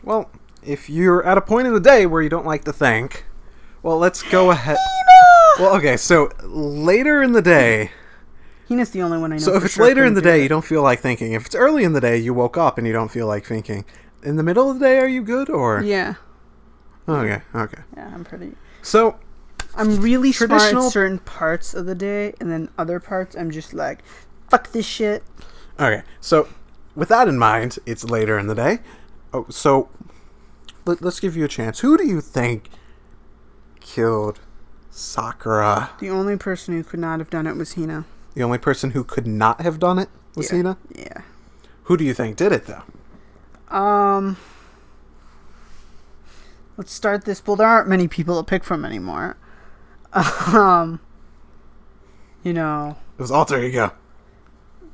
Well, if you're at a point in the day where you don't like to think, well, let's go ahead. Well, okay, so later in the day. Hina's the only one I know. So if it's later in the day, you don't feel like thinking. If it's early in the day, you woke up and you don't feel like thinking. In the middle of the day, are you good or? Yeah. Okay. Yeah, I'm pretty. So, I'm really smart at certain parts of the day, and then other parts, I'm just like, fuck this shit. Okay, so with that in mind, it's later in the day. Oh, so let's give you a chance. Who do you think killed Sakura? The only person who could not have done it was Hina. The only person who could not have done it was Hina? Yeah. Who do you think did it, though? Let's start this. Well, there aren't many people to pick from anymore. You know. It was alter ego.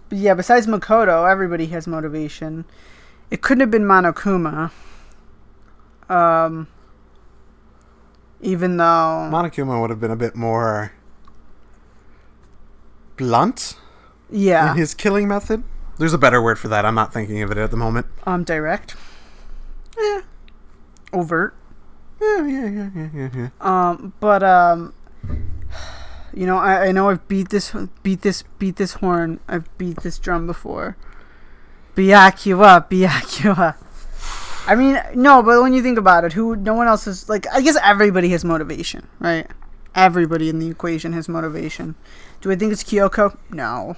But yeah, besides Makoto, everybody has motivation. It couldn't have been Monokuma. Even though Monokuma would have been a bit more blunt. Yeah. In his killing method. There's a better word for that. I'm not thinking of it at the moment. Direct. Yeah. Overt. Yeah. But you know, I know I've beat this horn. I've beat this drum before. Byakuya. I mean, no, but when you think about it, no one else is, like, I guess everybody has motivation, right? Everybody in the equation has motivation. Do I think it's Kyoko? No.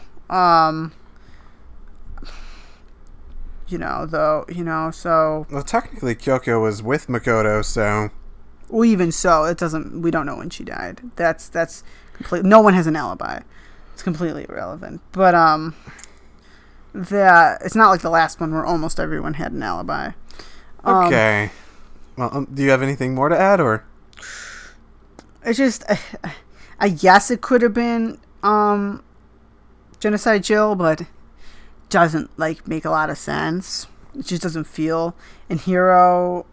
So... Well, technically, Kyoko was with Makoto, so... Well, even so, we don't know when she died. That's completely... No one has an alibi. It's completely irrelevant. But, it's not like the last one where almost everyone had an alibi. Okay. Well, do you have anything more to add, or? It's just... I guess it could have been, Genocide Jill, but... doesn't make a lot of sense. It just doesn't feel. And Hiro,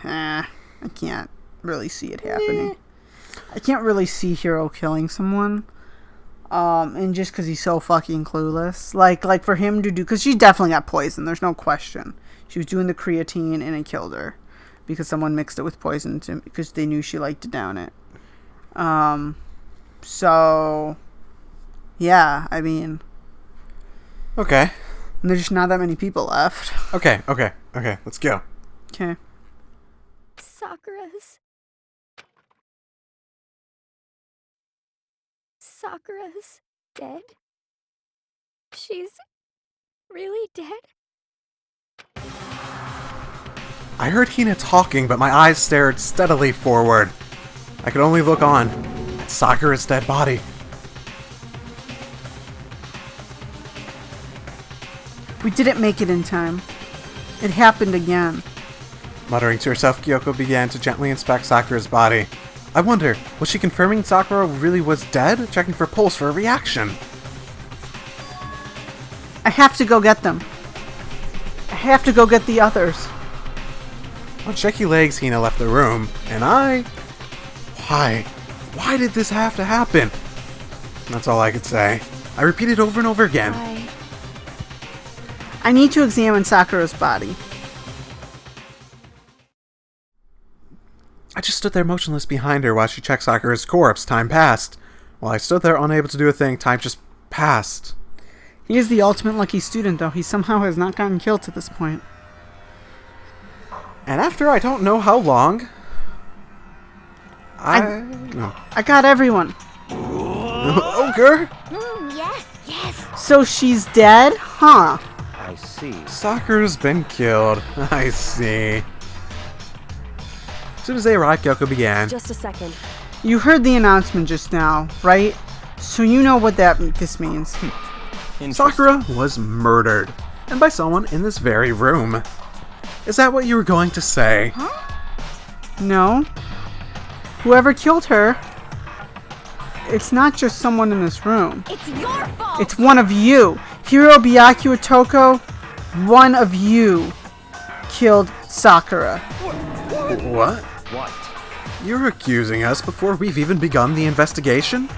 I can't really see it happening. I can't really see Hiro killing someone. And just because he's so fucking clueless, like for him to do, because she definitely got poisoned. There's no question. She was doing the creatine and it killed her because someone mixed it with poison because they knew she liked to down it. So yeah, I mean. Okay. And there's just not that many people left. Okay, let's go. Okay. Sakura's dead? She's really dead? I heard Hina talking, but my eyes stared steadily forward. I could only look on at Sakura's dead body. We didn't make it in time. It happened again. Muttering to herself, Kyoko began to gently inspect Sakura's body. I wonder, was she confirming Sakura really was dead? Checking for pulse for a reaction. I have to go get them. I have to go get the others. On shaky legs, Hina left the room, and I... Why did this have to happen? That's all I could say. I repeated over and over again. I need to examine Sakura's body. I just stood there motionless behind her while she checked Sakura's corpse. Time passed. While I stood there unable to do a thing, time just passed. He is the ultimate lucky student, though. He somehow has not gotten killed to this point. And after I don't know how long... I got everyone. Ogre? Yes. So she's dead? Huh. I see. Sakura's been killed. I see. As soon as they arrived, Kyoko began. Just a second. You heard the announcement just now, right? So you know what this means. Sakura was murdered. And by someone in this very room. Is that what you were going to say? Huh? No. Whoever killed her, it's not just someone in this room. It's your fault! It's one of you. Hiro Byakuya Toko, one of you killed Sakura. What? What? You're accusing us before we've even begun the investigation?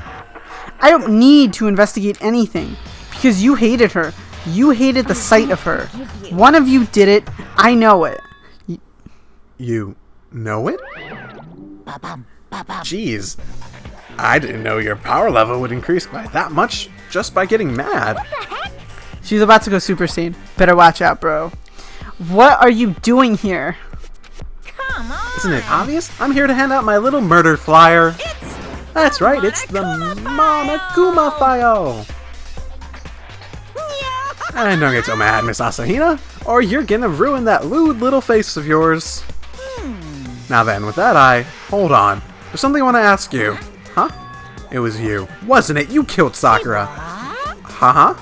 I don't need to investigate anything, because you hated her. You hated the sight of her. One of you did it. I know it. You know it? Jeez. I didn't know your power level would increase by that much just by getting mad. She's about to go Super Saiyan. Better watch out, bro. What are you doing here? Come on. Isn't it obvious? I'm here to hand out my little murder flyer. That's right, it's the Monokuma file. And don't get so mad, Miss Asahina, or you're gonna ruin that lewd little face of yours. Now then, with that hold on. There's something I want to ask you. Huh? It was you, wasn't it? You killed Sakura. Huh?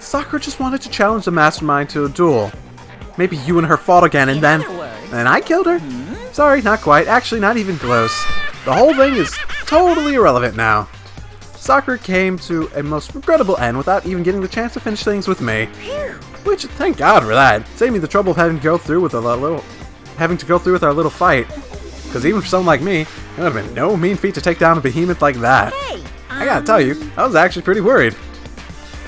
Sakura just wanted to challenge the mastermind to a duel. Maybe you and her fought again and then I killed her? Sorry, not quite. Actually, not even close. The whole thing is totally irrelevant now. Sakura came to a most regrettable end without even getting the chance to finish things with me. Which, thank God for that. Saved me the trouble of having to go through with our little fight. Because even for someone like me, it would have been no mean feat to take down a behemoth like that. I gotta tell you, I was actually pretty worried.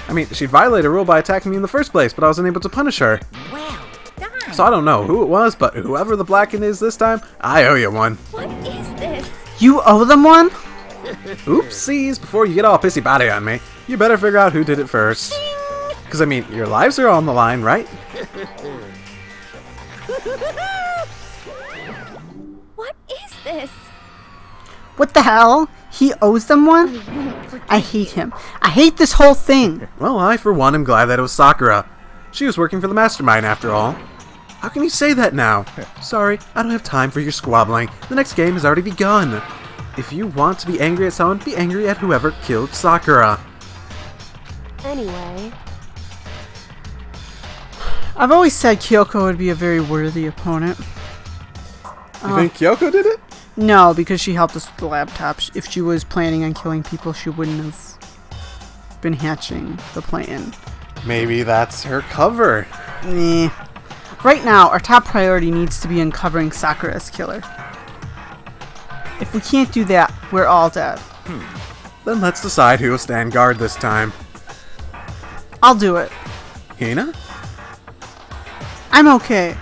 I mean, she'd violated a rule by attacking me in the first place, but I was unable to punish her. So I don't know who it was, but whoever the Blacken is this time, I owe you one. What is this? You owe them one? Oopsies, before you get all pissy body on me, you better figure out who did it first. Because, I mean, your lives are on the line, right? What is this? What the hell? He owes them one? I hate him. I hate this whole thing. Well, I, for one, am glad that it was Sakura. She was working for the mastermind, after all. How can you say that now? Sorry, I don't have time for your squabbling. The next game has already begun. If you want to be angry at someone, be angry at whoever killed Sakura. Anyway. I've always said Kyoko would be a very worthy opponent. You think Kyoko did it? No, because she helped us with the laptop. If she was planning on killing people, she wouldn't have been hatching the plan. Maybe that's her cover. Nah. Right now, our top priority needs to be uncovering Sakura's killer. If we can't do that, we're all dead. Then let's decide who will stand guard this time. I'll do it. Hina? I'm okay.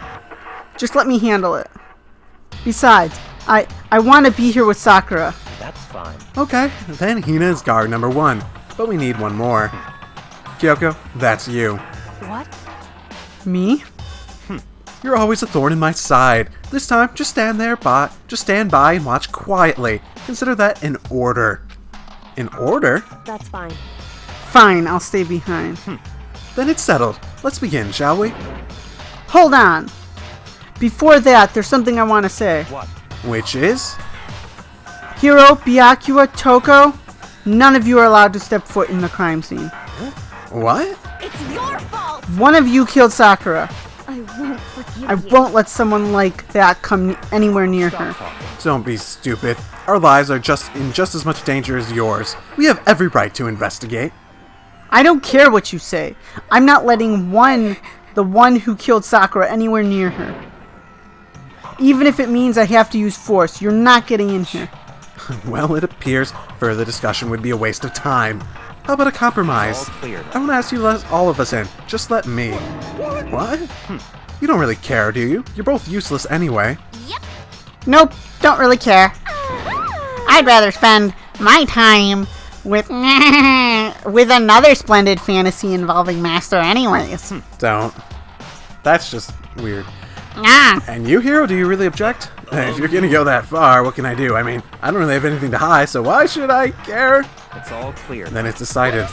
Just let me handle it. Besides, I want to be here with Sakura. That's fine. Okay, then Hina is guard number 1. But we need one more. Kyoko, that's you. What? Me? You're always a thorn in my side. This time, just stand by and watch quietly. Consider that an order. An order? That's fine. Fine, I'll stay behind. Then it's settled. Let's begin, shall we? Hold on. Before that, there's something I want to say. What? Which is? Hiro, Byakuya, Toko, none of you are allowed to step foot in the crime scene. What? It's your fault. One of you killed Sakura. I won't forgive I you. won't let someone like that come anywhere near her. Don't be stupid. Our lives are in just as much danger as yours. We have every right to investigate. I don't care what you say. I'm not letting the one who killed Sakura anywhere near her. Even if it means I have to use force, you're not getting in here. Well, it appears further discussion would be a waste of time. How about a compromise? All clear. I won't ask you to let all of us in. Just let me. What? You don't really care, do you? You're both useless anyway. Yep. Nope, don't really care. I'd rather spend my time with another splendid fantasy involving Master anyways. Don't. That's just weird. Ah, And you, Hero, do you really object? If you're gonna go that far, what can I do? I mean, I don't really have anything to hide, so why should I care? It's all clear. Then it's decided.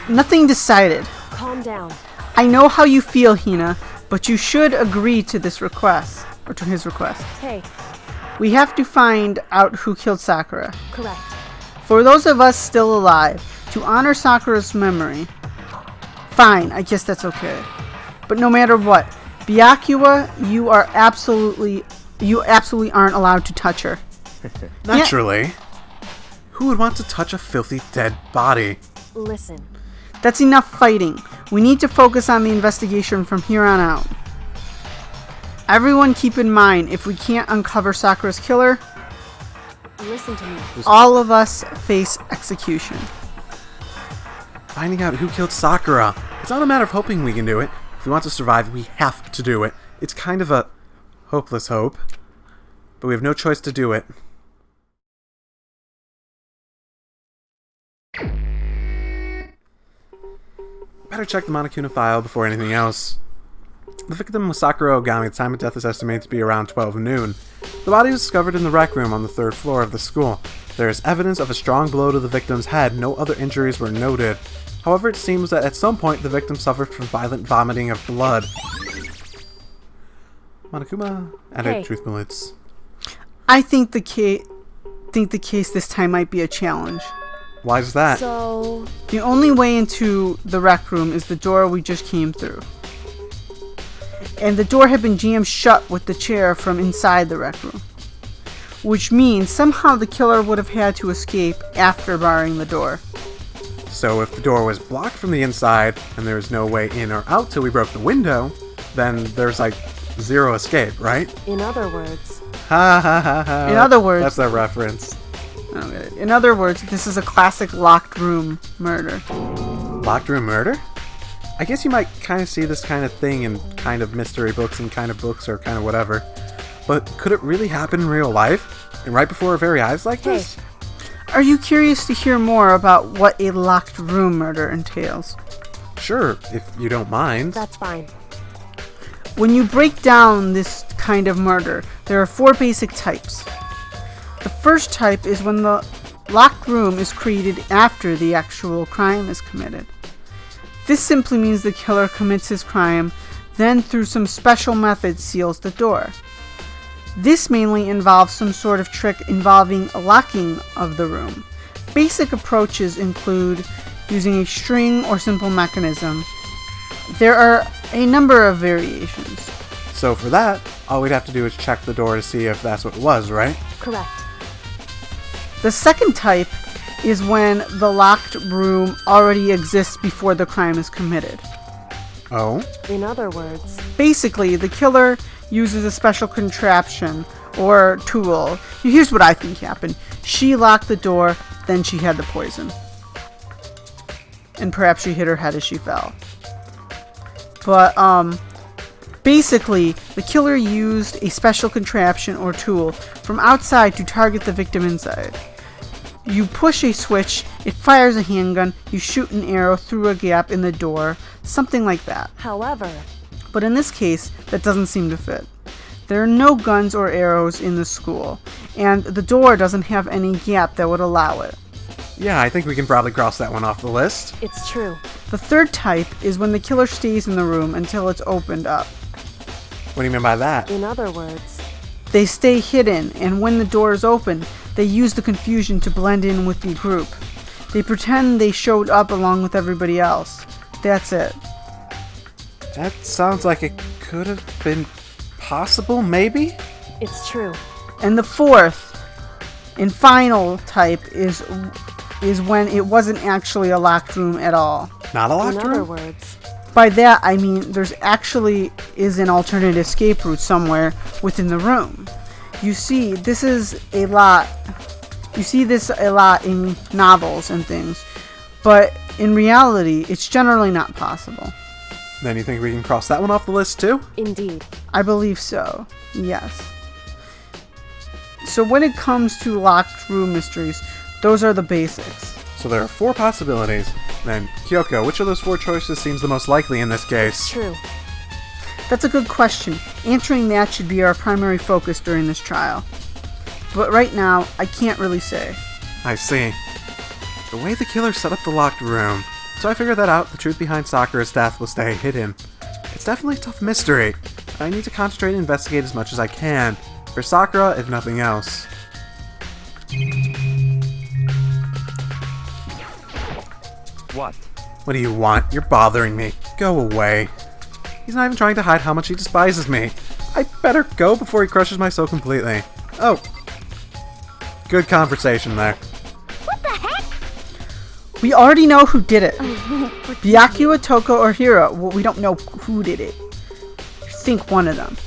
nothing decided. Calm down. I know how you feel, Hina, but you should agree to this request, or to his request. Hey, We have to find out who killed Sakura. correct. For those of us still alive, to honor Sakura's memory. Fine, I guess that's okay. But no matter what, Byakuya, you absolutely aren't allowed to touch her. Naturally. Who would want to touch a filthy dead body? Listen. That's enough fighting. We need to focus on the investigation from here on out. Everyone keep in mind, if we can't uncover Sakura's killer, Listen to me. all of us face execution. Finding out who killed Sakura. It's not a matter of hoping we can do it. If we want to survive, we have to do it. It's kind of a hopeless hope. But we have no choice to do it. Better check the Monokuna file before anything else. The victim was Sakura Ogami. The time of death is estimated to be around 12 noon. The body was discovered in the rec room on the 3rd floor of the school. There is evidence of a strong blow to the victim's head. No other injuries were noted. However, it seems that at some point the victim suffered from violent vomiting of blood. Monokuma added Hey. truth bullets. I think the case this time might be a challenge. Why is that? So, The only way into the rec room is the door we just came through. And the door had been jammed shut with the chair from inside the rec room. Which means somehow the killer would have had to escape after barring the door. So if the door was blocked from the inside and there was no way in or out till we broke the window, then there's like zero escape, right? in other words, Ha ha ha ha. In other words- That's a reference. I don't get it. In other words, this is a classic locked room murder. Locked room murder? I guess you might kind of see this kind of thing in kind of mystery books and kind of books or kind of whatever. But could it really happen in real life? And right before our very eyes like Hey. this? Are you curious to hear more about what a locked room murder entails? Sure, if you don't mind. that's fine. When you break down this kind of murder, there are 4 basic types. The first type is when the locked room is created after the actual crime is committed. This simply means the killer commits his crime, then through some special method seals the door. This mainly involves some sort of trick involving a locking of the room. Basic approaches include using a string or simple mechanism. There are a number of variations. So for that, all we'd have to do is check the door to see if that's what it was, right? Correct. The second type is when the locked room already exists before the crime is committed. Oh? In other words, Basically, the killer uses a special contraption or tool. Here's what I think happened. She locked the door, then she had the poison. And perhaps she hit her head as she fell. But, basically, the killer used a special contraption or tool from outside to target the victim inside. You push a switch, it fires a handgun, you shoot an arrow through a gap in the door, something like that. however, But in this case, that doesn't seem to fit. There are no guns or arrows in the school, and the door doesn't have any gap that would allow it. Yeah, I think we can probably cross that one off the list. it's true. The third type is when the killer stays in the room until it's opened up. What do you mean by that? In other words, They stay hidden, and when the door is open, they use the confusion to blend in with the group. They pretend they showed up along with everybody else. That's it. That sounds like it could have been possible, maybe? it's true. And the fourth and final type is when it wasn't actually a locked room at all. Not a In locked other room? words, By that, I mean there's actually is an alternate escape route somewhere within the room. You see, this is a lot. You see this a lot in novels and things, but in reality, it's generally not possible. Then you think we can cross that one off the list too? indeed. I believe so. Yes. So when it comes to locked room mysteries, those are the basics. So there are 4 possibilities. Then, Kyoko, which of those 4 choices seems the most likely in this case? True. That's a good question. Answering that should be our primary focus during this trial. But right now, I can't really say. I see. The way the killer set up the locked room. So I figured that out, the truth behind Sakura's death will stay hidden. It's definitely a tough mystery. I need to concentrate and investigate as much as I can. For Sakura, if nothing else. What? What do you want? You're bothering me. Go away. He's not even trying to hide how much he despises me. I better go before he crushes my soul completely. Oh. Good conversation there. What the heck? We already know who did it. Byakuya, Toko, or Hiro. Well, we don't know who did it. Think one of them.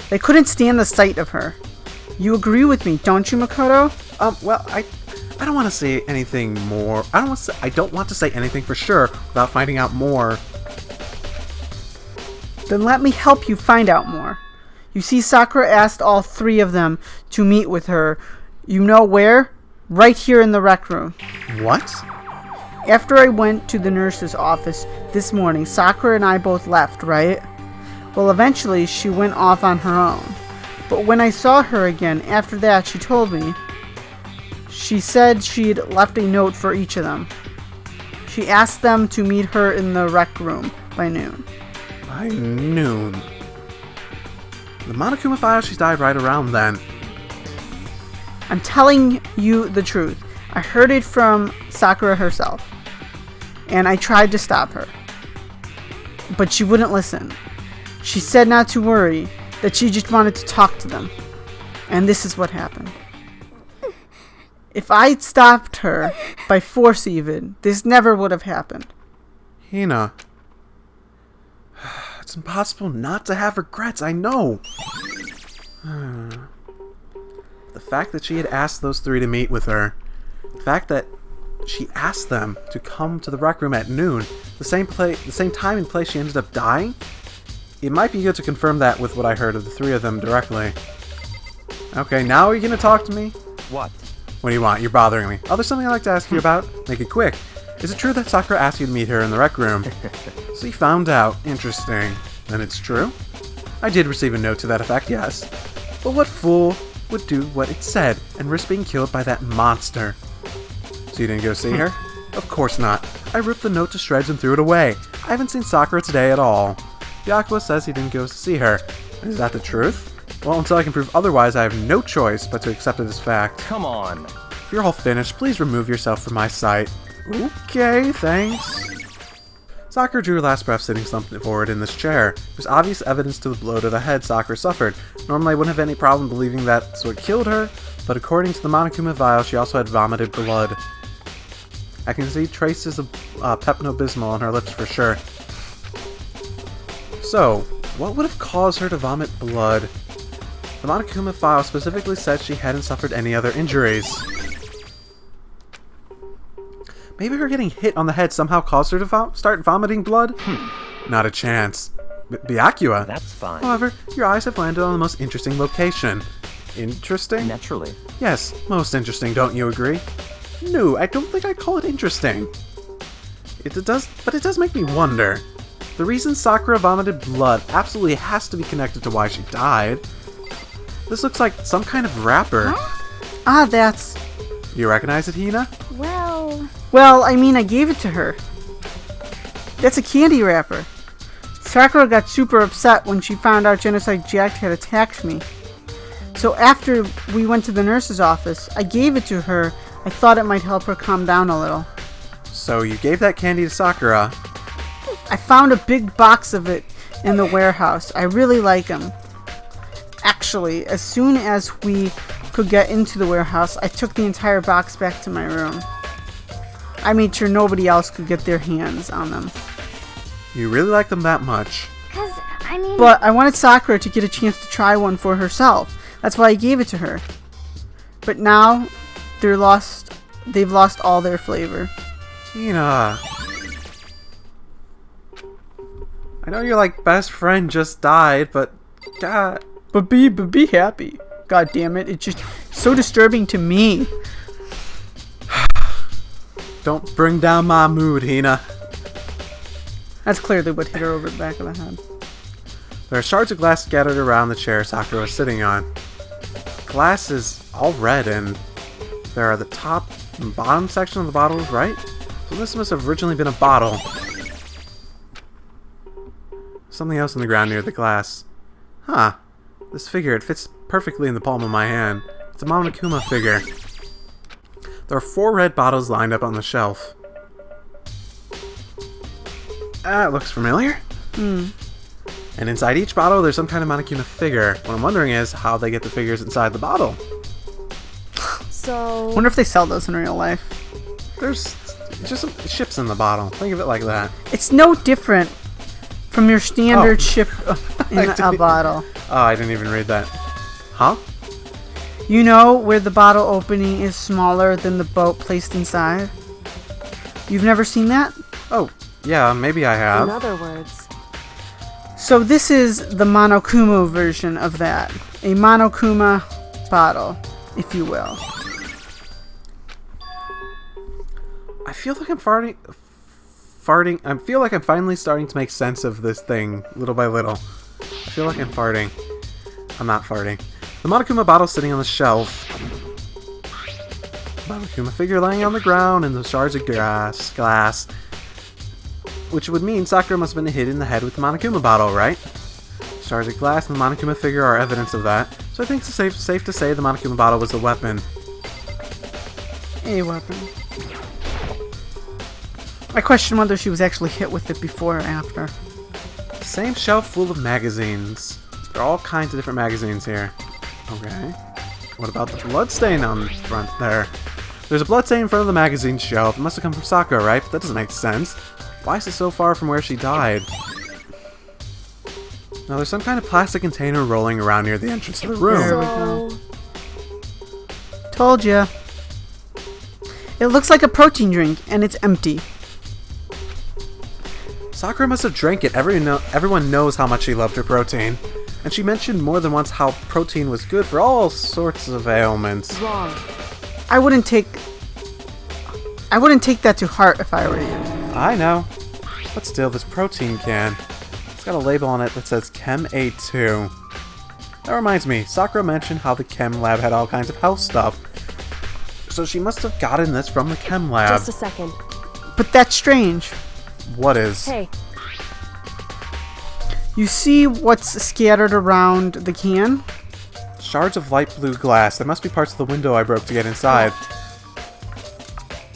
They couldn't stand the sight of her. You agree with me, don't you, Makoto? Well, I don't want to say anything more. I don't want to say anything for sure without finding out more. Then let me help you find out more. You see, Sakura asked all 3 of them to meet with her. You know where? Right here in the rec room. What? After I went to the nurse's office this morning, Sakura and I both left, right? Well, eventually she went off on her own. But when I saw her again, after that, she told me. She said she'd left a note for each of them. She asked them to meet her in the rec room by noon. By noon. The Monokuma file, she died right around then. I'm telling you the truth. I heard it from Sakura herself. And I tried to stop her. But she wouldn't listen. She said not to worry, that she just wanted to talk to them. And this is what happened. If I'd stopped her, by force even, this never would have happened. Hina. It's impossible not to have regrets, I know. The fact that she had asked those 3 to meet with her, the fact that she asked them to come to the rec room at noon, the same time and place she ended up dying, it might be good to confirm that with what I heard of the 3 of them directly. Okay, now are you gonna talk to me? What? What do you want? You're bothering me. Oh, there's something I'd like to ask you about. Make it quick. Is it true that Sakura asked you to meet her in the rec room? So you found out. Interesting. Then it's true? I did receive a note to that effect, yes. But what fool would do what it said and risk being killed by that monster? So you didn't go see her? Of course not. I ripped the note to shreds and threw it away. I haven't seen Sakura today at all. Byakuya says he didn't go to see her. Is that the truth? Well, until I can prove otherwise, I have no choice but to accept it as fact. Come on. If you're all finished, please remove yourself from my sight. Okay, thanks. Sakura drew her last breath sitting slumped forward in this chair. There's obvious evidence to the blow to the head Sakura suffered. Normally I wouldn't have any problem believing that's what killed her, but according to the Monokuma vial, she also had vomited blood. I can see traces of Pepto-Bismol on her lips for sure. So, what would have caused her to vomit blood? The Monokuma file specifically said she hadn't suffered any other injuries. Maybe her getting hit on the head somehow caused her to start vomiting blood? Not a chance. Byakuya. That's fine. However, your eyes have landed on the most interesting location. Interesting? Naturally. Yes, most interesting, don't you agree? No, I don't think I'd call it interesting. But it does make me wonder. The reason Sakura vomited blood absolutely has to be connected to why she died. This looks like some kind of wrapper. Ah, that's... You recognize it, Hina? Well, I mean, I gave it to her. That's a candy wrapper. Sakura got super upset when she found out Genocide Jack had attacked me. So after we went to the nurse's office, I gave it to her. I thought it might help her calm down a little. So you gave that candy to Sakura. I found a big box of it in the warehouse. I really like them. Actually, as soon as we could get into the warehouse, I took the entire box back to my room. I made sure nobody else could get their hands on them. You really like them that much. But I wanted Sakura to get a chance to try one for herself. That's why I gave it to her. But now, they've lost all their flavor. Hina. I know your best friend just died, but God. But be happy. God damn it, it's just so disturbing to me. Don't bring down my mood, Hina. That's clearly what hit her over the back of the head. There are shards of glass scattered around the chair Sakura was sitting on. The glass is all red, and there are the top and bottom section of the bottle, right? So this must have originally been a bottle. Something else on the ground near the glass. Huh. This figure, it fits perfectly in the palm of my hand. It's a Monokuma figure. There are 4 red bottles lined up on the shelf. It looks familiar. And inside each bottle, there's some kind of Monokuma figure. What I'm wondering is how they get the figures inside the bottle. So... Wonder if they sell those in real life. There's just some ships in the bottle. Think of it like that. It's no different from your standard ship in a bottle. Oh, I didn't even read that. Huh? You know where the bottle opening is smaller than the boat placed inside? You've never seen that? Oh, yeah, maybe I have. In other words, So this is the Monokuma version of that. A Monokuma bottle, if you will. I feel like I'm farting. I feel like I'm finally starting to make sense of this thing, little by little. I feel like I'm farting. I'm not farting. The Monokuma bottle sitting on the shelf. Monokuma figure laying on the ground and the shards of glass. Which would mean Sakura must have been hit in the head with the Monokuma bottle, right? Shards of glass and the Monokuma figure are evidence of that, so I think it's safe to say the Monokuma bottle was the weapon. A weapon. I question whether she was actually hit with it before or after. Same shelf full of magazines. There are all kinds of different magazines here. Okay. What about the bloodstain on the front there? There's a bloodstain in front of the magazine shelf. It must have come from Sakura, right? But that doesn't make sense. Why is it so far from where she died? Now there's some kind of plastic container rolling around near the entrance to the room. There we go. Told ya. It looks like a protein drink, and it's empty. Sakura must have drank it. Everyone knows how much she loved her protein. And she mentioned more than once how protein was good for all sorts of ailments. Wrong. I wouldn't take that to heart if I were you. I know. But still, this protein can. It's got a label on it that says Chem A2. That reminds me, Sakura mentioned how the Chem lab had all kinds of health stuff. So she must have gotten this from the Chem lab. Just a second. But that's strange. What is? Hey, You see what's scattered around the can? Shards of light blue glass. That must be parts of the window I broke to get inside.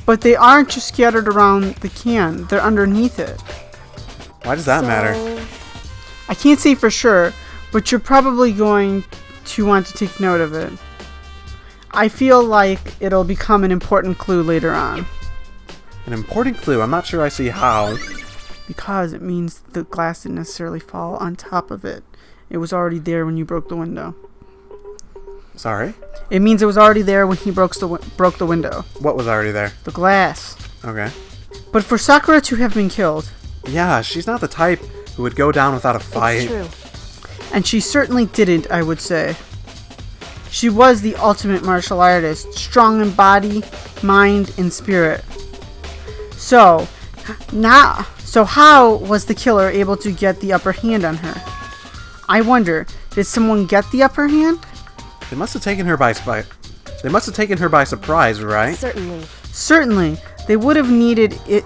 But they aren't just scattered around the can. They're underneath it. Why does that matter? I can't say for sure, but you're probably going to want to take note of it. I feel like it'll become an important clue later on. An important clue. I'm not sure I see how. Because it means the glass didn't necessarily fall on top of it. It was already there when you broke the window. Sorry? It means it was already there when he broke the window. What was already there? The glass. Okay. But for Sakura to have been killed, Yeah, she's not the type who would go down without a fight. it's true. and she certainly didn't, I would say. She was the ultimate martial artist, strong in body, mind, and spirit. So how was the killer able to get the upper hand on her? I wonder, did someone get the upper hand? They must have taken her by surprise, right? Certainly. Certainly, they would have needed it.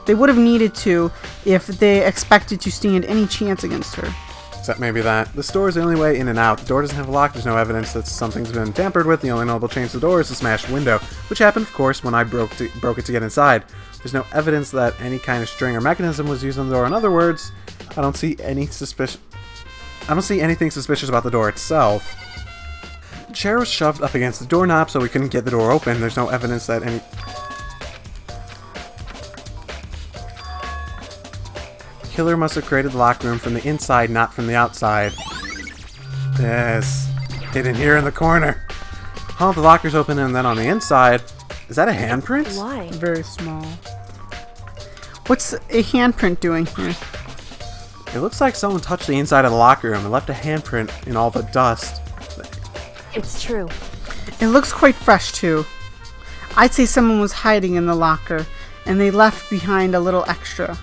They would have needed to if they expected to stand any chance against her. Except maybe that. The store is the only way in and out. The door doesn't have a lock. There's no evidence that something's been tampered with. The only knowable change to the door is the smashed window, which happened, of course, when I broke it to get inside. There's no evidence that any kind of string or mechanism was used on the door. In other words, I don't see anything suspicious about the door itself. The chair was shoved up against the doorknob, so we couldn't get the door open. There's no evidence that any... The killer must have created the lock room from the inside, not from the outside. Yes. Hidden here in the corner. All the lockers open, and then on the inside... Is that a handprint? Why? Very small. What's a handprint doing here? It looks like someone touched the inside of the locker room and left a handprint in all the dust. It's true. It looks quite fresh too. I'd say someone was hiding in the locker, and they left behind a little extra.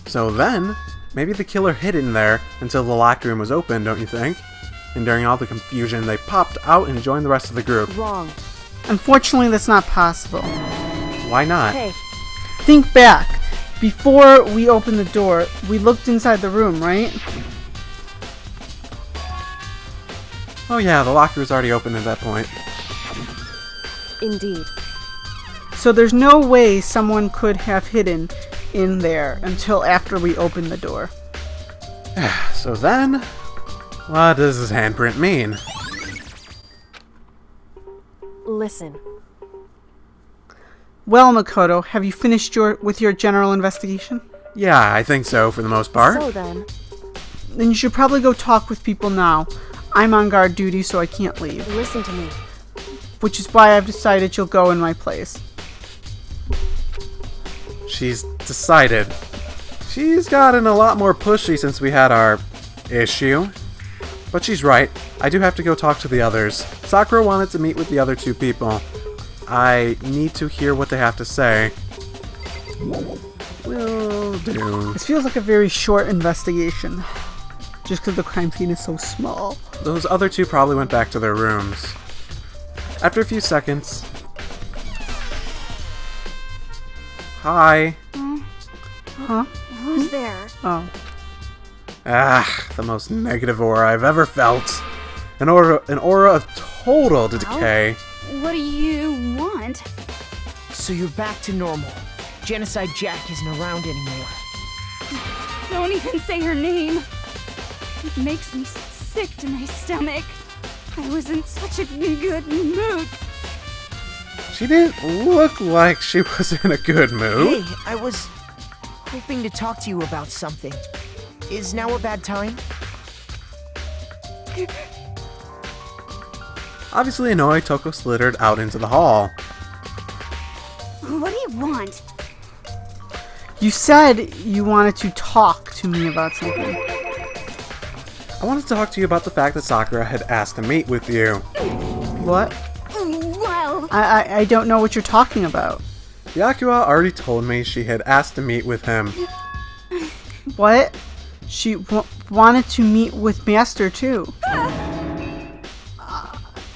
So then, maybe the killer hid in there until the locker room was open, don't you think? And during all the confusion, they popped out and joined the rest of the group. Wrong. Unfortunately, that's not possible. Why not? Hey, Think back. Before we opened the door, we looked inside the room, right? Oh yeah, the locker was already open at that point. indeed. So there's no way someone could have hidden in there until after we opened the door. So then, what does this handprint mean? Listen. Well, Makoto, have you finished with your general investigation? Yeah, I think so for the most part. So then, Then you should probably go talk with people now. I'm on guard duty, so I can't leave. listen to me. Which is why I've decided you'll go in my place. She's decided. She's gotten a lot more pushy since we had our issue. But she's right. I do have to go talk to the others. Sakura wanted to meet with the other two people. I need to hear what they have to say. Will do. This feels like a very short investigation. Just because the crime scene is so small. Those other two probably went back to their rooms. After a few seconds... Hi. Huh? Who's there? Oh. Ah, the most negative aura I've ever felt. An aura of total decay. What do you want? So you're back to normal. Genocide Jack isn't around anymore. Don't even say her name. It makes me sick to my stomach. I was in such a good mood. She didn't look like she was in a good mood. Hey, I was hoping to talk to you about something. Is now a bad time? Obviously annoyed, Toko slithered out into the hall. What do you want? You said you wanted to talk to me about something. I wanted to talk to you about the fact that Sakura had asked to meet with you. What? Well, I don't know what you're talking about. Byakuya already told me she had asked to meet with him. What? She wanted to meet with Master too.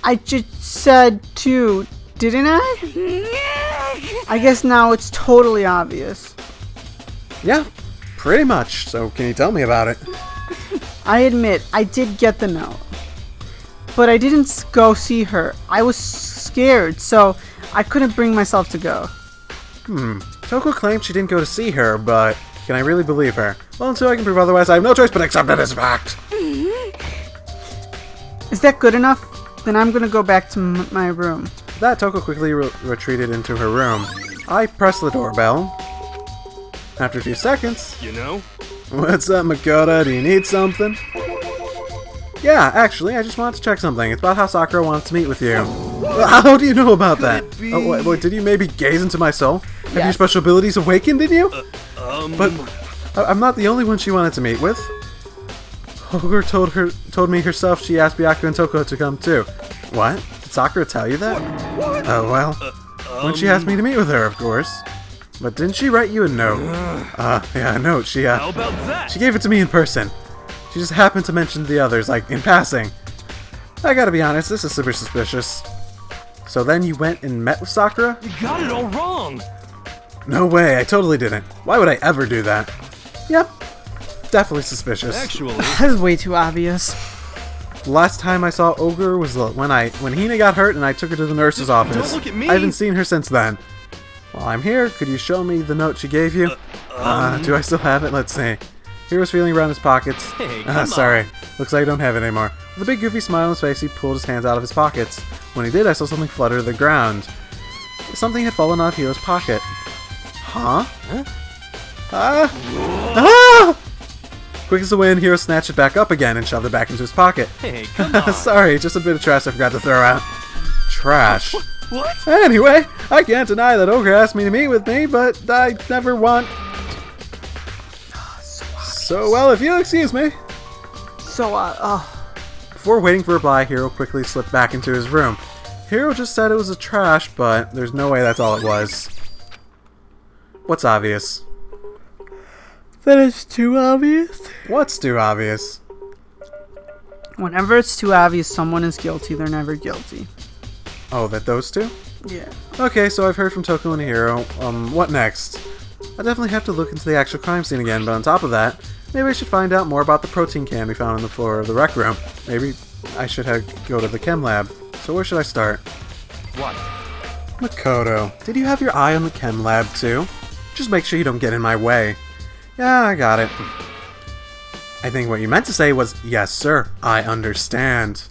I just said too, didn't I? I guess now it's totally obvious. Yeah, pretty much. So can you tell me about it? I admit, I did get the note. But I didn't go see her. I was scared, so I couldn't bring myself to go. Toko claimed she didn't go to see her, but can I really believe her? Well, until I can prove otherwise, I have no choice but accept it as fact. Is that good enough? Then I'm gonna go back to my room. With that, Toko quickly retreated into her room. I pressed the doorbell. After a few seconds... You know? What's up, Makoto? Do you need something? Yeah, actually, I just wanted to check something. It's about how Sakura wants to meet with you. How do you know about that? Oh, wait, did you maybe gaze into my soul? Have your special abilities awakened in you? But I'm not the only one she wanted to meet with. Ogre told me herself she asked Byakuya and Toko to come too. What? Did Sakura tell you that? Oh, well. When she asked me to meet with her, of course. But didn't she write you a note? Yeah, a note. How about that? She gave it to me in person. She just happened to mention the others, like, in passing. I gotta be honest, this is super suspicious. So then you went and met with Sakura? You got it all wrong. No way, I totally didn't. Why would I ever do that? Yep, definitely suspicious. Actually, That is way too obvious. The last time I saw Ogre was when Hina got hurt and I took her to the nurse's office. Don't look at me. I haven't seen her since then. While I'm here, could you show me the note she gave you? Do I still have it? Let's see. Hero's feeling around his pockets. Hey, come sorry. Looks like I don't have it anymore. With a big goofy smile on his face, he pulled his hands out of his pockets. When he did, I saw something flutter to the ground. Something had fallen out of Hero's pocket. Huh? Ah! Quick as the wind, Hero snatched it back up again and shoved it back into his pocket. Hey, come on. Sorry, just a bit of trash I forgot to throw out. Trash. What? Anyway, I can't deny that Ogre asked me to meet with me, but I never want... So, well, if you'll excuse me. So, Before waiting for a reply, Hero quickly slipped back into his room. Hero just said it was a trash, but there's no way that's all it was. What's obvious? that is too obvious. What's too obvious? Whenever it's too obvious someone is guilty, they're never guilty. Oh, that those two? Yeah. Okay, so I've heard from Toko and Hero. What next? I definitely have to look into the actual crime scene again, but on top of that, maybe I should find out more about the protein can we found on the floor of the rec room. Maybe I should go to the chem lab. So where should I start? What? Makoto, did you have your eye on the chem lab too? Just make sure you don't get in my way. Yeah, I got it. I think what you meant to say was, yes sir, I understand.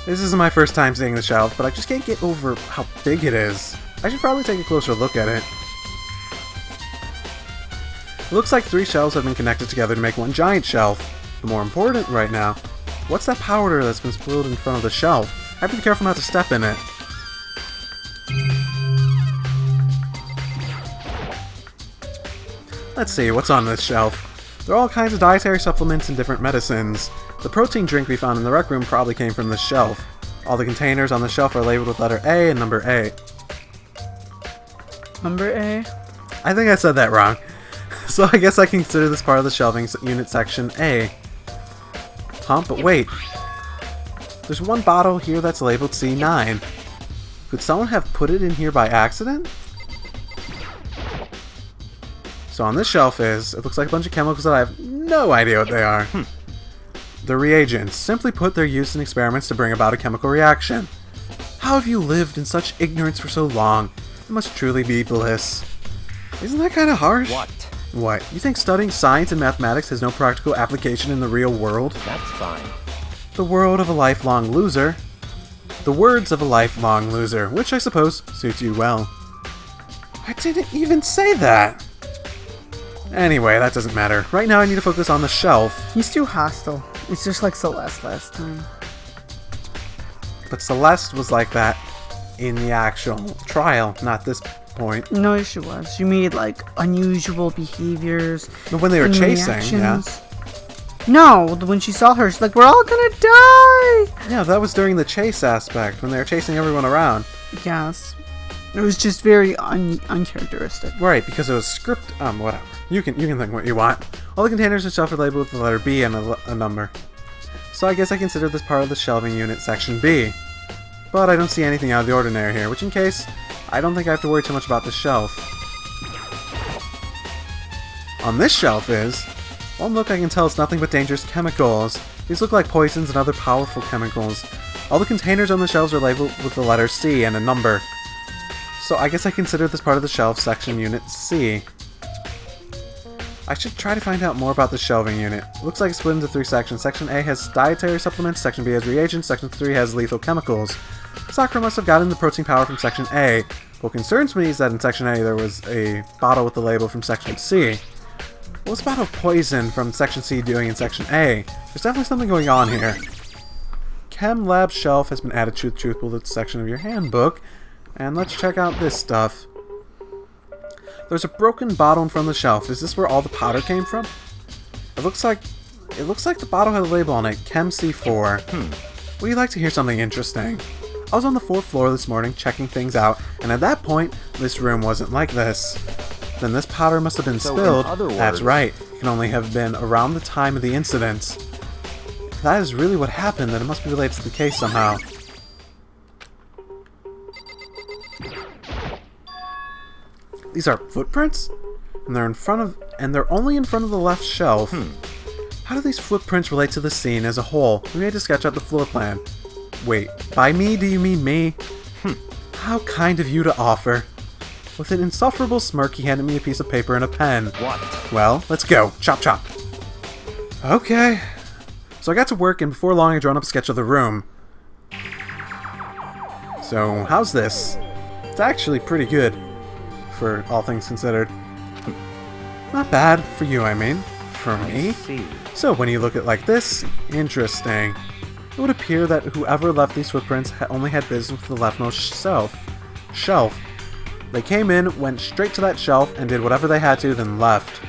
This isn't my first time seeing the shelf, but I just can't get over how big it is. I should probably take a closer look at it. It looks like 3 shelves have been connected together to make one giant shelf. The more important right now, what's that powder that's been spilled in front of the shelf? I have to be careful not to step in it. Let's see, what's on this shelf? There are all kinds of dietary supplements and different medicines. The protein drink we found in the rec room probably came from this shelf. All the containers on the shelf are labeled with letter A and number 8. Number A? I think I said that wrong. So I guess I can consider this part of the shelving unit section A. Huh? But wait. There's one bottle here that's labeled C9. Could someone have put it in here by accident? So on this shelf it looks like a bunch of chemicals that I have no idea what they are. The reagents. Simply put, they're used in experiments to bring about a chemical reaction. How have you lived in such ignorance for so long? It must truly be bliss. Isn't that kind of harsh? What? What? You think studying science and mathematics has no practical application in the real world? That's fine. The world of a lifelong loser. The words of a lifelong loser, which I suppose suits you well. I didn't even say that! Anyway, that doesn't matter. Right now I need to focus on the shelf. He's too hostile. It's just like Celeste last time. But Celeste was like that in the actual trial, not this point. No, she was. She made like unusual behaviors. But when they were and chasing, reactions. No, when she saw her, she's like, "We're all gonna die!" yeah, that was during the chase aspect, when they were chasing everyone around. Yes. It was just very uncharacteristic. Right, because it was script, whatever. You can think what you want. All the containers and shelf are labeled with the letter B and a number. So I guess I consider this part of the shelving unit section B. But I don't see anything out of the ordinary here, which in case, I don't think I have to worry too much about the shelf. On this shelf one look I can tell it's nothing but dangerous chemicals. These look like poisons and other powerful chemicals. All the containers on the shelves are labeled with the letter C and a number. So I guess I consider this part of the shelf section unit C. I should try to find out more about the shelving unit. It looks like it's split into 3 sections. Section A has dietary supplements, Section B has reagents, Section 3 has lethal chemicals. Sakura must have gotten the protein powder from Section A. What concerns me is that in Section A there was a bottle with the label from Section C. What's a bottle of poison from Section C doing in Section A? There's definitely something going on here. Chem Lab Shelf has been added to the Truth Bullet section of your handbook. And let's check out this stuff. There's a broken bottle in front of the shelf. Is this where all the powder came from? It looks like the bottle had a label on it, Chem C4. Would you like to hear something interesting? I was on the 4th floor this morning checking things out, and at that point, this room wasn't like this. Then this powder must have been spilled. In other words, that's right. It can only have been around the time of the incident. If that is really what happened, then it must be related to the case somehow. These are footprints? And they're only in front of the left shelf. How do these footprints relate to the scene as a whole? We need to sketch out the floor plan. Wait, by me do you mean me? How kind of you to offer. With an insufferable smirk, he handed me a piece of paper and a pen. What? Well, let's go. Chop chop. Okay. So I got to work, and before long I drawn up a sketch of the room. So, how's this? It's actually pretty good, for all things considered. Not bad, for you I mean. For me? See. So when you look at it like this, interesting. It would appear that whoever left these footprints only had business with the leftmost shelf. They came in, went straight to that shelf, and did whatever they had to, then left.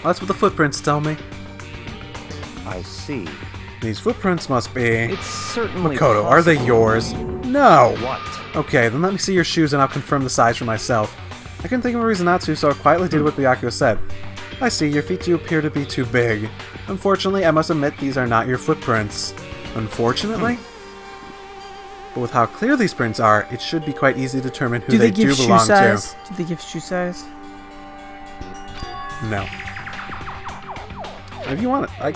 That's what the footprints tell me. I see. These footprints must be... It's certainly Makoto, are they possible. yours? No! What? Okay, then let me see your shoes and I'll confirm the size for myself. I couldn't think of a reason not to, so I quietly did what Byakuya said. I see, your feet do appear to be too big. Unfortunately, I must admit these are not your footprints. Unfortunately? But with how clear these prints are, it should be quite easy to determine who they do belong to. Do they give shoe size? No. If you want it, I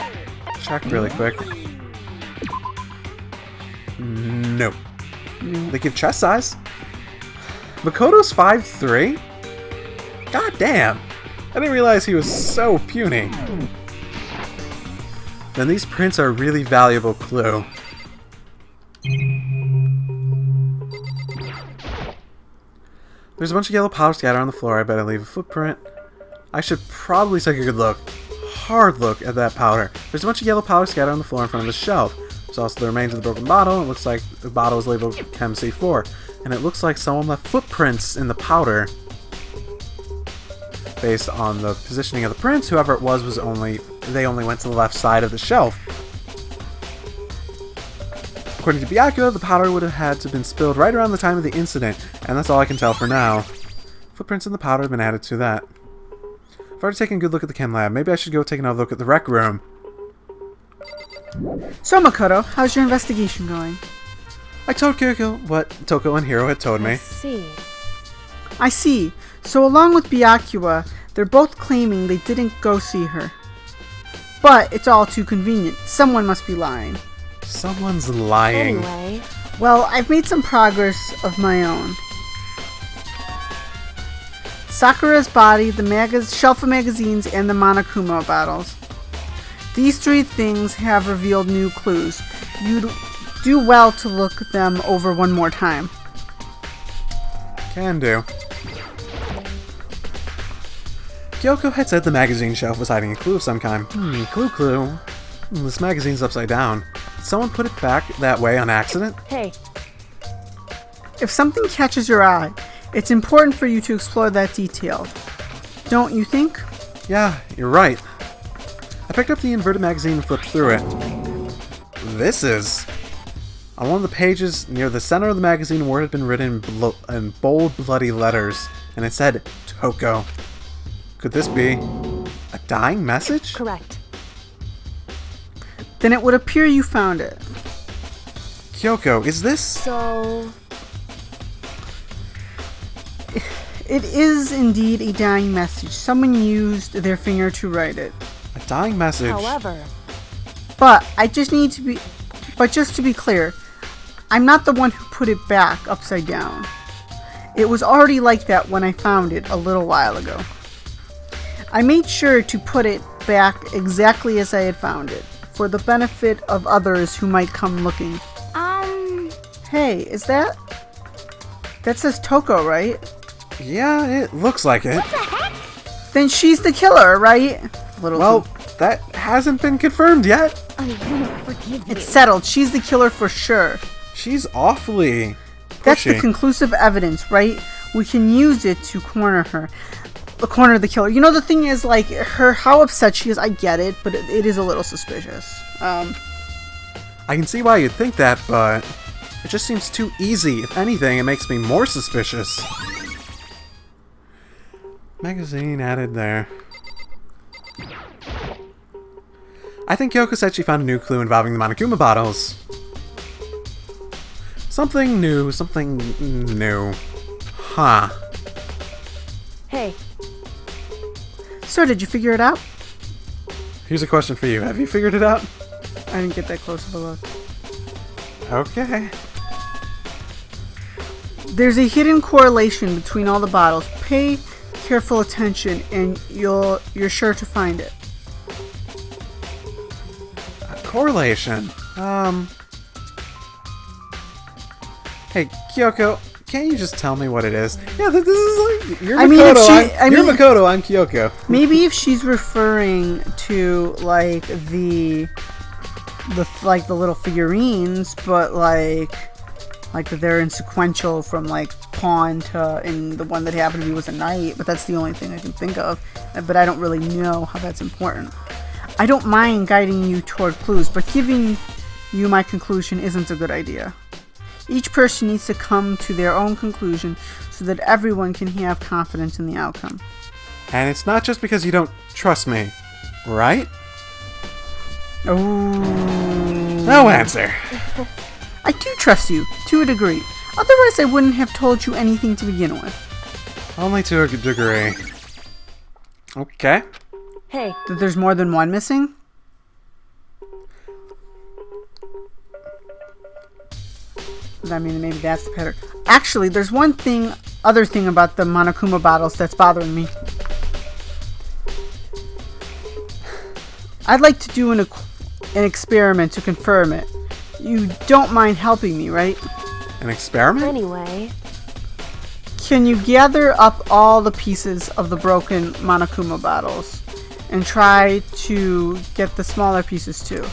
check really quick. No. They give chest size. Makoto's 5'3"? God damn! I didn't realize he was so puny. Then these prints are a really valuable clue. There's a bunch of yellow powder scattered on the floor. I bet I leave a footprint. I should probably take a good look. Hard look at that powder. There's a bunch of yellow powder scattered on the floor in front of the shelf. There's also the remains of the broken bottle. It looks like the bottle is labeled Chem C4. And it looks like someone left footprints in the powder. Based on the positioning of the prints, whoever it was they only went to the left side of the shelf. According to Byakuya, the powder would have had to have been spilled right around the time of the incident, and that's all I can tell for now. Footprints in the powder have been added to that. I've already taken a good look at the chem lab. Maybe I should go take another look at the rec room. So, Makoto, how's your investigation going? I told Kyoko what Toko and Hiro had told me. I see. So, along with Byakuya, they're both claiming they didn't go see her. But it's all too convenient. Someone must be lying. Someone's lying. Anyway, Well, I've made some progress of my own. Sakura's body, the shelf of magazines, and the Monokuma bottles. These three things have revealed new clues. You'd do well to look them over one more time. Can do. Kyoko had said the magazine shelf was hiding a clue of some kind. Clue. This magazine's upside down. Did someone put it back that way on accident? hey, If something catches your eye, it's important for you to explore that detail. Don't you think? Yeah, you're right. I picked up the inverted magazine and flipped through it. This is... On one of the pages near the center of the magazine, a word had been written in bold, bloody letters, and it said, Toko. Could this be a dying message? correct. Then it would appear you found it. Kyoko, is this... So, It is indeed a dying message. Someone used their finger to write it. a dying message? however, But just to be clear, I'm not the one who put it back upside down. It was already like that when I found it a little while ago. I made sure to put it back exactly as I had found it, for the benefit of others who might come looking. Hey, is that... That says Toko, right? Yeah, it looks like it. Then she's the killer, right? Well, that hasn't been confirmed yet. I won't forgive you. It's settled. She's the killer for sure. She's awfully That's the pushy. conclusive evidence, right? We can use it to corner her. Corner the killer. You know, the thing is, like, how upset she is, I get it, but it is a little suspicious. I can see why you'd think that, but it just seems too easy. If anything, it makes me more suspicious. Magazine added there. I think Kyoko said she found a new clue involving the Monokuma bottles. Something new. Huh. hey, So, did you figure it out? Here's a question for you. Have you figured it out? I didn't get that close of a look. Okay. There's a hidden correlation between all the bottles. Pay careful attention and you're sure to find it. A correlation. Hey, Kyoko, can't you just tell me what it is? Yeah, this is like... You're Makoto, you're Makoto, I'm Kyoko. Maybe if she's referring to, like, the little figurines, but, like that they're in sequential from, like, pawn to... And the one that happened to me was a knight, but that's the only thing I can think of. But I don't really know how that's important. I don't mind guiding you toward clues, but giving you my conclusion isn't a good idea. Each person needs to come to their own conclusion so that everyone can have confidence in the outcome. And it's not just because you don't trust me, right? Oh. No answer. I do trust you, to a degree. Otherwise, I wouldn't have told you anything to begin with. Only to a degree. Okay. hey, That there's more than one missing? I mean, maybe that's the pattern. Actually, there's one other thing about the Monokuma bottles that's bothering me. I'd like to do an experiment to confirm it. You don't mind helping me, right? An experiment? anyway, Can you gather up all the pieces of the broken Monokuma bottles and try to get the smaller pieces too?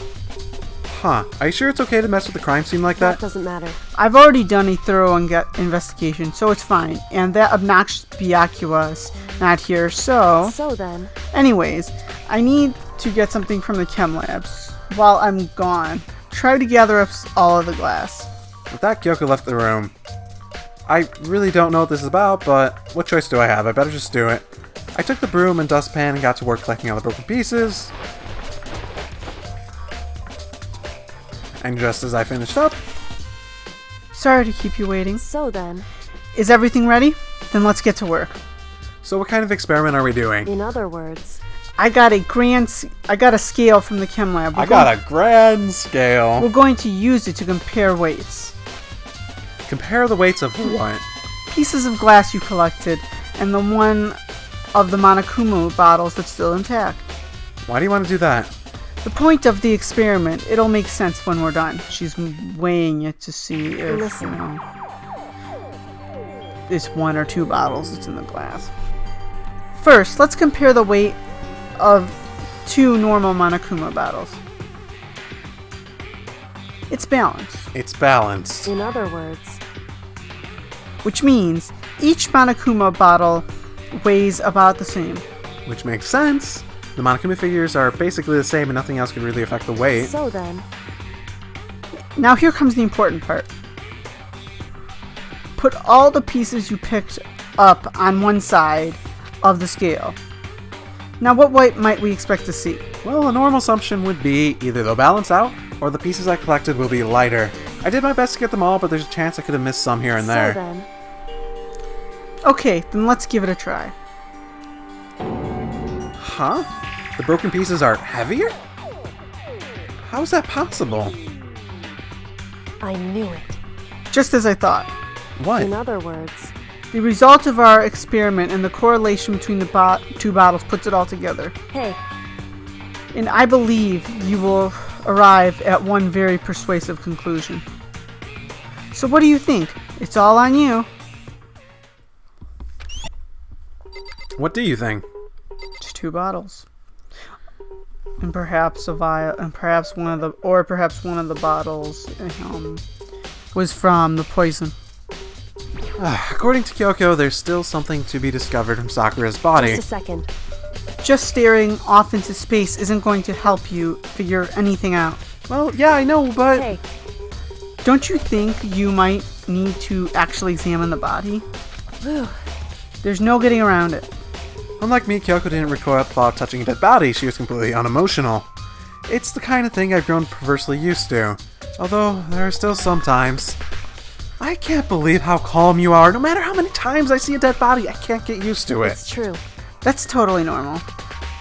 Huh. Are you sure it's okay to mess with the crime scene like that that? doesn't matter. I've already done a thorough investigation, so it's fine. And that obnoxious Byakuya not here, so... So then, Anyways, I need to get something from the chem labs. While I'm gone, try to gather up all of the glass. With that, Kyoko left the room. I really don't know what this is about, but what choice do I have? I better just do it. I took the broom and dustpan and got to work collecting all the broken pieces. And just as I finished up... Sorry to keep you waiting. so then, Is everything ready? Then let's get to work. So what kind of experiment are we doing? in other words, I got a scale from the chem lab. I got a grand scale. We're going to use it to compare weights. Compare the weights of what? Pieces of glass you collected, and the one of the Monokuma bottles that's still intact. Why do you want to do that? The point of the experiment, it'll make sense when we're done. She's weighing it to see if, Listen. it's 1 or 2 bottles that's in the glass. First, let's compare the weight of 2 normal Monokuma bottles. It's balanced, It's balanced. in other words, which means each Monokuma bottle weighs about the same. Which makes sense. The Monokuma figures are basically the same and nothing else can really affect the weight. so then, Now here comes the important part. Put all the pieces you picked up on one side of the scale. Now what weight might we expect to see? Well, a normal assumption would be either they'll balance out, or the pieces I collected will be lighter. I did my best to get them all, but there's a chance I could have missed some here and so there. then, Okay, then let's give it a try. Huh? The broken pieces are heavier? How is that possible? I knew it. Just as I thought. What? In other words, The result of our experiment and the correlation between the 2 bottles puts it all together. hey, And I believe you will arrive at one very persuasive conclusion. So what do you think? It's all on you. What do you think? It's 2 bottles. And perhaps a vial, and perhaps one of the bottles was from the poison. According to Kyoko, there's still something to be discovered from Sakura's body. just a second. Just staring off into space isn't going to help you figure anything out. Well, yeah, I know, but... Hey, Don't you think you might need to actually examine the body? whew, There's no getting around it. Unlike me, Kyoko didn't recoil at the thought of touching a dead body. She was completely unemotional. It's the kind of thing I've grown perversely used to. Although, there are still some times. I can't believe how calm you are. No matter how many times I see a dead body, I can't get used to it. it's true. That's totally normal.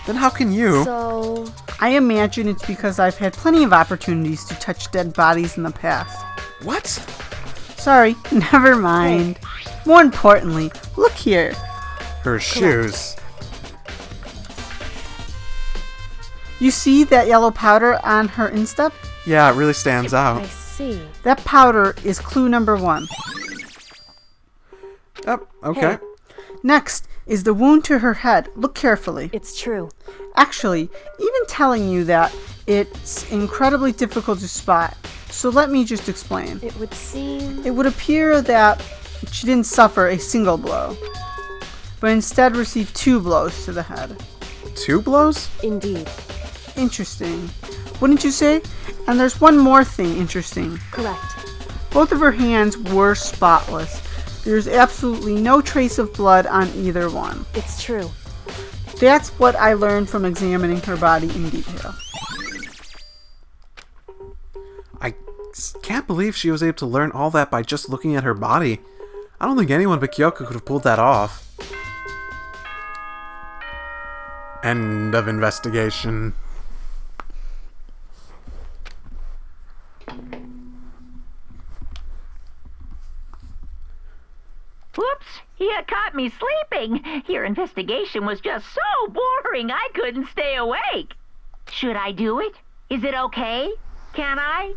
Then how can you? So, I imagine it's because I've had plenty of opportunities to touch dead bodies in the past. What? Sorry, never mind. More importantly, look here. Her shoes. You see that yellow powder on her instep? Yeah, it really stands I out. see. That powder is clue number 1. Yep, okay. Hey. Next is the wound to her head. Look carefully. It's true. Actually, even telling you that, it's incredibly difficult to spot. So let me just explain. It would seem. It would appear that she didn't suffer a single blow, but instead received 2 blows to the head. 2 blows? Indeed. Interesting. Wouldn't you say? And there's one more thing interesting. Correct. Both of her hands were spotless. There's absolutely no trace of blood on either one. It's true. That's what I learned from examining her body in detail. I can't believe she was able to learn all that by just looking at her body. I don't think anyone but Kyoko could have pulled that off. End of investigation. Whoops! You caught me sleeping. Your investigation was just so boring I couldn't stay awake. Should I do it? Is it okay? Can I?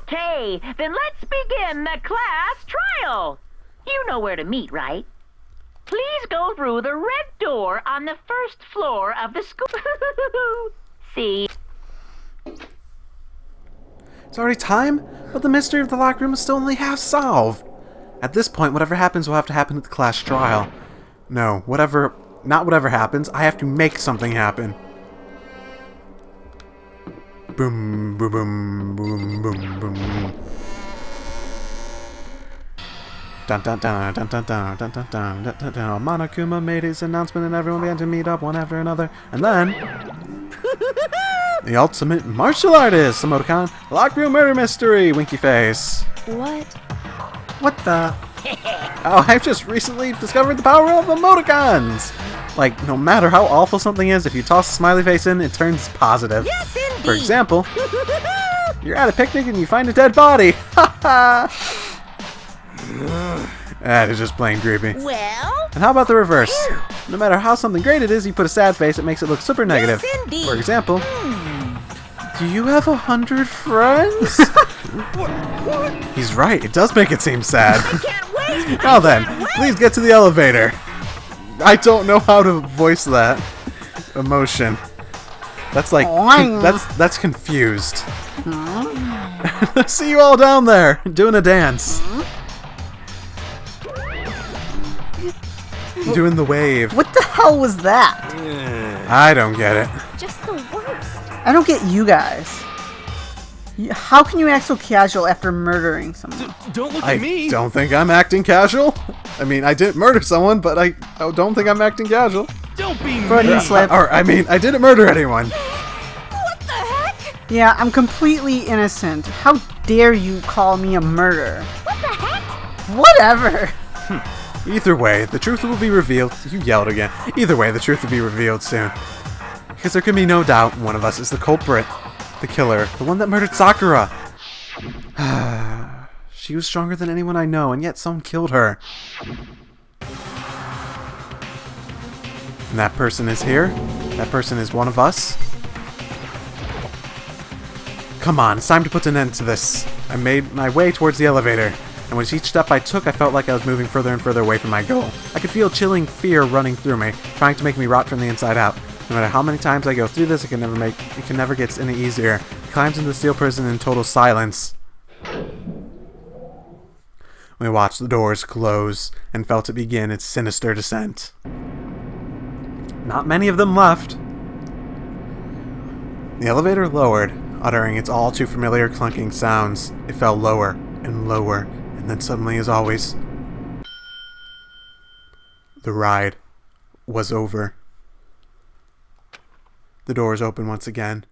Okay, then let's begin the class trial. You know where to meet, right? Please go through the red door on the first floor of the school. See? It's already time, but the mystery of the locker room is still only half solved. At this point, whatever happens will have to happen at the class trial. No, not whatever happens. I have to make something happen. Boom, boom, boom, boom, boom, boom. Dun dun dun dun dun dun dun dun dun dun dun dun. Monokuma made his announcement and everyone began to meet up one after another. And then the ultimate martial artist, emoticon, locker room murder mystery, winky face. What? What the? Oh, I've just recently discovered the power of emoticons! Like, no matter how awful something is, if you toss a smiley face in, it turns positive. Yes, indeed. For example, you're at a picnic and you find a dead body. Ha ha! That is just plain creepy. Well, And how about the reverse? No matter how something great it is, you put a sad face, it makes it look super negative. yes, indeed. For example, do you have 100 friends? He's right, it does make it seem sad. Can't wait. Now then, please get to the elevator. I don't know how to voice that emotion. That's like that's confused. See you all down there doing a dance. Doing the wave. What the hell was that? I don't get it. Just the worst. I don't get you guys. How can you act so casual after murdering someone? Don't look I at me. don't think I'm acting casual. I mean, I didn't murder someone, but I don't think I'm acting casual. Don't be Freudian mean. slip. Or, I mean, I didn't murder anyone. What the heck? Yeah, I'm completely innocent. How dare you call me a murderer? What the heck? Whatever. Either way, the truth will be revealed. You yelled again. Either way, the truth will be revealed soon. Because there can be no doubt one of us is the culprit. The killer. The one that murdered Sakura. She was stronger than anyone I know, and yet someone killed her. And that person is here. That person is one of us. Come on, it's time to put an end to this. I made my way towards the elevator. And with each step I took, I felt like I was moving further and further away from my goal. I could feel chilling fear running through me, trying to make me rot from the inside out. No matter how many times I go through this, it can never get any easier. He climbs into the steel prison in total silence. We watched the doors close and felt it begin its sinister descent. Not many of them left. The elevator lowered, uttering its all too familiar clunking sounds. It fell lower and lower, and then suddenly, as always, the ride was over. The doors open once again.